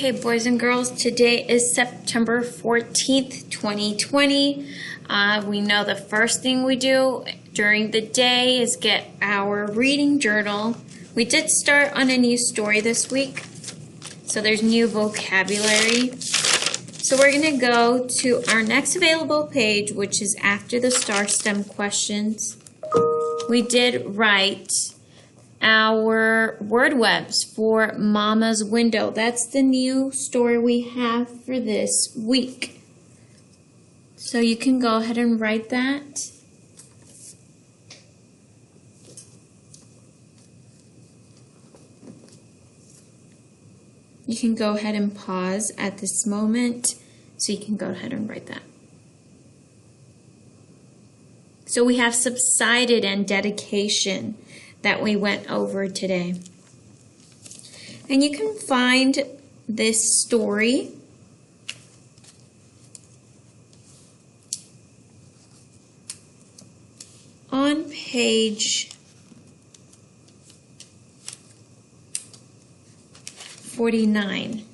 Okay, boys and girls, today is September 14th, 2020. We know the first thing we do during the day is get our reading journal. We did start on a new story this week, so there's new vocabulary. So we're going to go to our next available page, which is after the star stem questions. We did write our word webs for Mama's Window. That's the new story we have for this week. So you can go ahead and write that. You can go ahead and pause at this moment so you can go ahead and write that. So we have subsided and dedication that we went over today. And you can find this story on page 49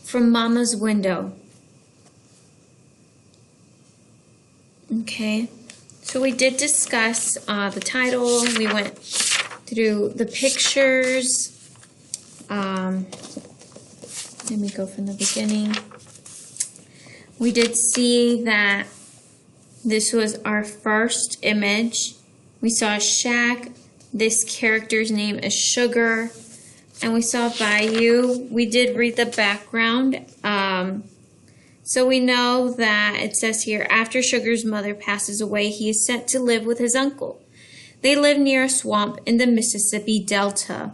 from Mama's Window. Okay. So we did discuss the title. We went through the pictures. Let me go from the beginning. We did see that this was our first image. We saw a shack. This character's name is Sugar. And we saw Bayou. We did read the background. So we know that it says here, after Sugar's mother passes away, he is sent to live with his uncle. They live near a swamp in the Mississippi Delta.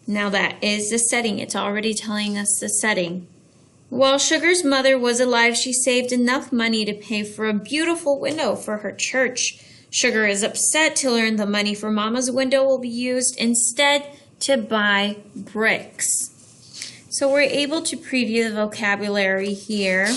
Now that is the setting. It's already telling us the setting. While Sugar's mother was alive, she saved enough money to pay for a beautiful window for her church. Sugar is upset to learn the money for Mama's Window will be used instead to buy bricks. So we're able to preview the vocabulary here.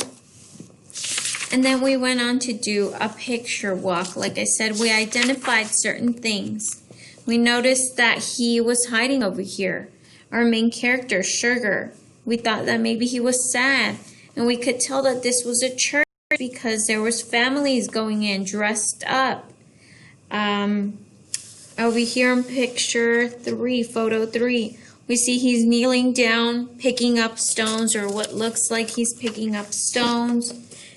And then we went on to do a picture walk. Like I said, we identified certain things. We noticed that he was hiding over here. Our main character, Sugar. We thought that maybe he was sad. And we could tell that this was a church because there was families going in dressed up. Over here in picture 3, photo 3. We see he's kneeling down, picking up stones, or what looks like he's picking up stones.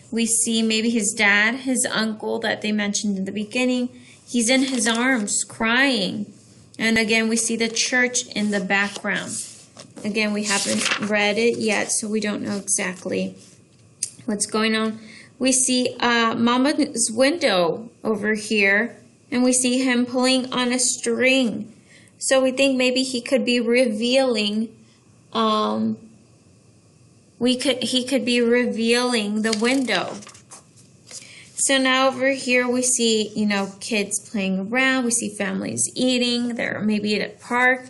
We see maybe his dad, his uncle that they mentioned in the beginning. He's in his arms, crying. And again, we see the church in the background. Again, we haven't read it yet, so we don't know exactly what's going on. We see Mama's Window over here, and we see him pulling on a string. So we think maybe he could be revealing, he could be revealing the window. So now over here we see, kids playing around. We see families eating. They're maybe at a park.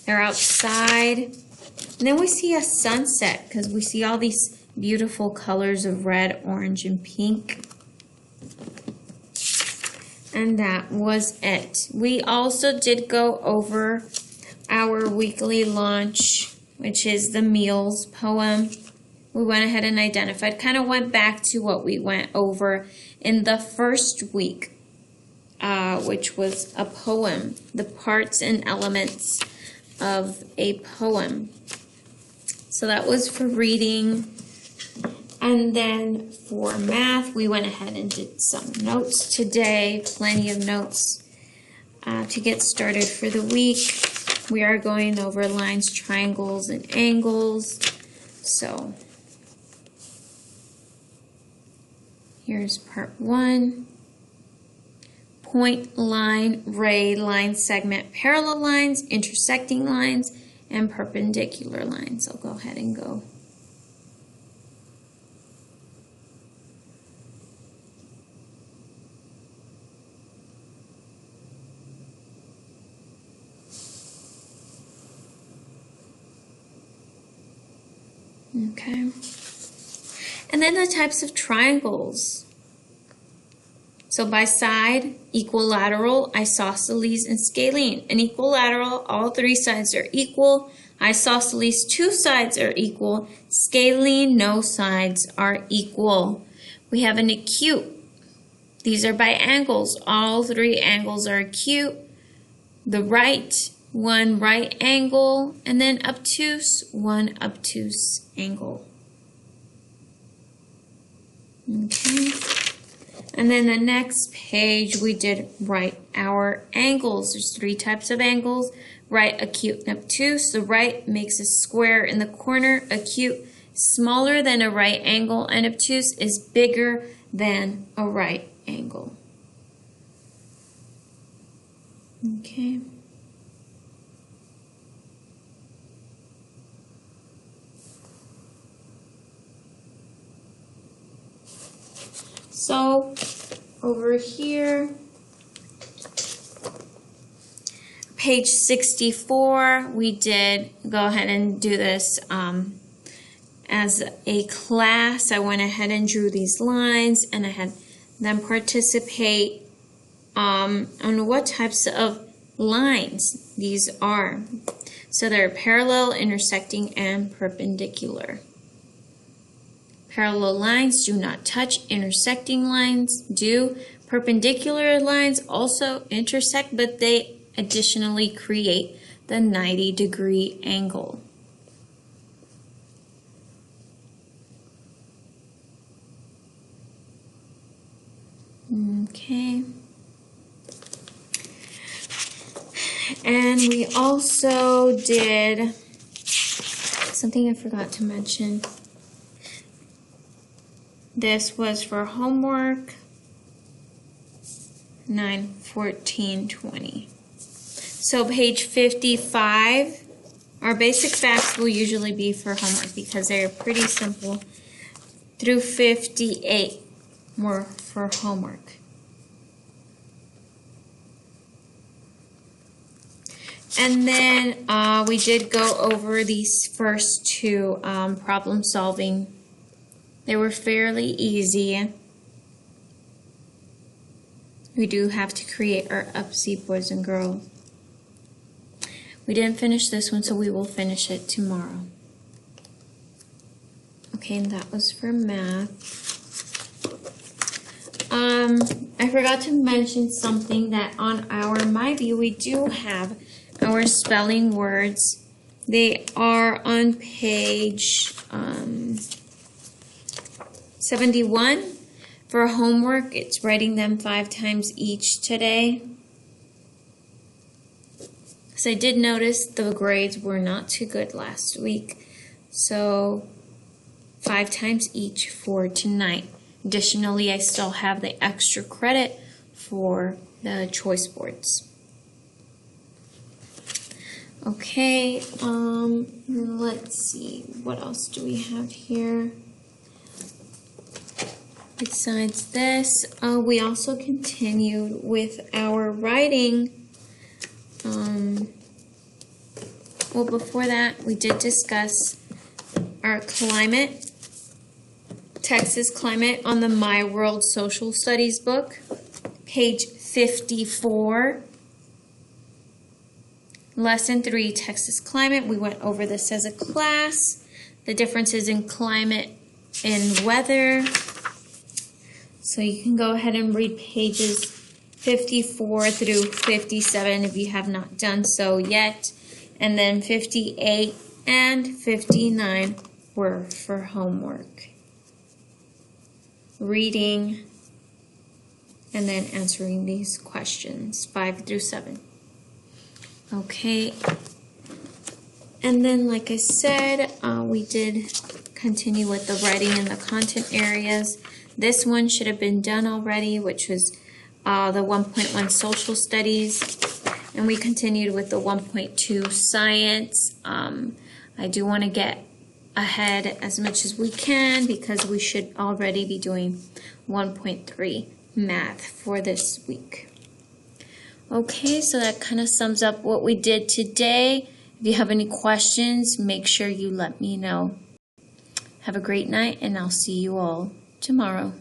They're outside. And then we see a sunset because we see all these beautiful colors of red, orange, and pink. And that was it. We also did go over our weekly launch, which is the meals poem. We went ahead and identified, kind of went back to what we went over in the first week, which was a poem, the parts and elements of a poem. So that was for reading. And then for math, we went ahead and did some notes today, plenty of notes to get started for the week. We are going over lines, triangles, and angles. So here's part 1. Point, line, ray, line, segment, parallel lines, intersecting lines, and perpendicular lines. I'll go ahead and go. Okay. And then the types of triangles. So by side, equilateral, isosceles, and scalene. An equilateral, all three sides are equal. Isosceles, two sides are equal. Scalene, no sides are equal. We have an acute. These are by angles. All three angles are acute. The right, one right angle, and then obtuse, one obtuse angle. Okay. And then the next page, we did write our angles. There's three types of angles: right, acute, and obtuse. The right makes a square in the corner. Acute, smaller than a right angle, and obtuse is bigger than a right angle. Okay. So over here, page 64, we did go ahead and do this as a class. I went ahead and drew these lines, and I had them participate on what types of lines these are. So they're parallel, intersecting, and perpendicular. Parallel lines do not touch, intersecting lines do. Perpendicular lines also intersect, but they additionally create the 90-degree angle. Okay. And we also did something I forgot to mention. This was for homework 9, 14, 20. So page 55, our basic facts will usually be for homework because they're pretty simple. Through 58 were for homework. And then we did go over these first two problem solving. They were fairly easy. We do have to create our UPSI boys and girls. We didn't finish this one, so we will finish it tomorrow. Okay, and that was for math. I forgot to mention something that on our MyView we do have our spelling words. They are on page 71. For homework, it's writing them 5 times each today. So I did notice the grades were not too good last week. So 5 times each for tonight. Additionally, I still have the extra credit for the choice boards. Okay, let's see, what else do we have here? Besides this, we also continued with our writing. Well, before that, we did discuss our climate, Texas climate on the My World Social Studies book, page 54. Lesson 3, Texas climate. We went over this as a class, the differences in climate and weather. So you can go ahead and read pages 54 through 57 if you have not done so yet. And then 58 and 59 were for homework. Reading and then answering these questions, 5 through 7. Okay. And then, like I said, we did continue with the writing in the content areas. This one should have been done already, which was the 1.1 social studies. And we continued with the 1.2 science. I do want to get ahead as much as we can because we should already be doing 1.3 math for this week. Okay, so that kind of sums up what we did today. If you have any questions, make sure you let me know. Have a great night, and I'll see you all tomorrow.